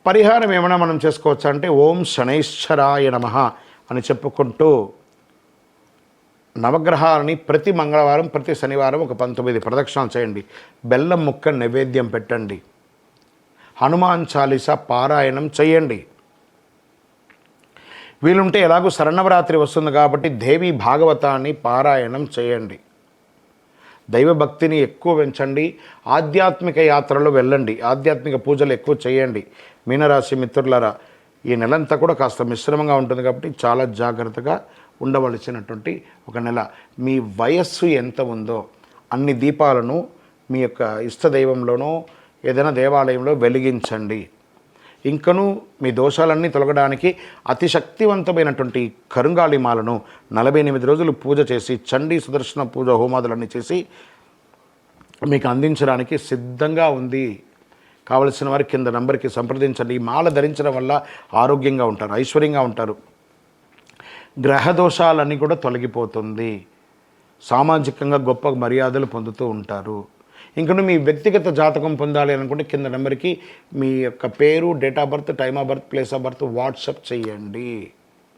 పరిహారం ఏమైనా మనం చేసుకోవచ్చా అంటే ఓం శనైశ్చరాయ నమః అని చెప్పుకుంటూ నవగ్రహాలని ప్రతి మంగళవారం ప్రతి శనివారం ఒక 19 ప్రదక్షిణాలు చేయండి. బెల్లం ముక్క నైవేద్యం పెట్టండి. హనుమాన్ చాలీసా పారాయణం చేయండి. వీలుంటే ఎలాగో శరన్నవరాత్రి వస్తుంది కాబట్టి దేవి భాగవతాన్ని పారాయణం చేయండి. దైవభక్తిని ఎక్కువ పెంచండి. ఆధ్యాత్మిక యాత్రలో వెళ్ళండి. ఆధ్యాత్మిక పూజలు ఎక్కువ చేయండి. మీనరాశి మిత్రులారా, ఈ నెలంతా కూడా కాస్త మిశ్రమంగా ఉంటుంది కాబట్టి చాలా జాగ్రత్తగా ఉండవలసినటువంటి ఒక నెల. మీ వయస్సు ఎంత ఉందో అన్ని దీపాలను మీ యొక్క ఇష్టదైవంలోనో ఏదైనా దేవాలయంలో వెలిగించండి. ఇంకనూ మీ దోషాలన్నీ తొలగడానికి అతి శక్తివంతమైనటువంటి కరుంగాళి మాలను 48 రోజులు పూజ చేసి చండీ సుదర్శన పూజ హోమాదులన్నీ చేసి మీకు అందించడానికి సిద్ధంగా ఉంది. కావలసిన వారి కింద నంబర్కి సంప్రదించండి. ఈ మాల ధరించడం వల్ల ఆరోగ్యంగా ఉంటారు, ఐశ్వర్యంగా ఉంటారు. గ్రహ దోషాలన్నీ కూడా తొలగిపోతుంది. సామాజికంగా గొప్ప మర్యాదలు పొందుతూ ఉంటారు. ఇంకను మీ వ్యక్తిగత జాతకం పొందాలి అనుకుంటే కింద నెంబర్కి మీ యొక్క పేరు, date of birth, time of birth, place of birth WhatsApp చేయండి.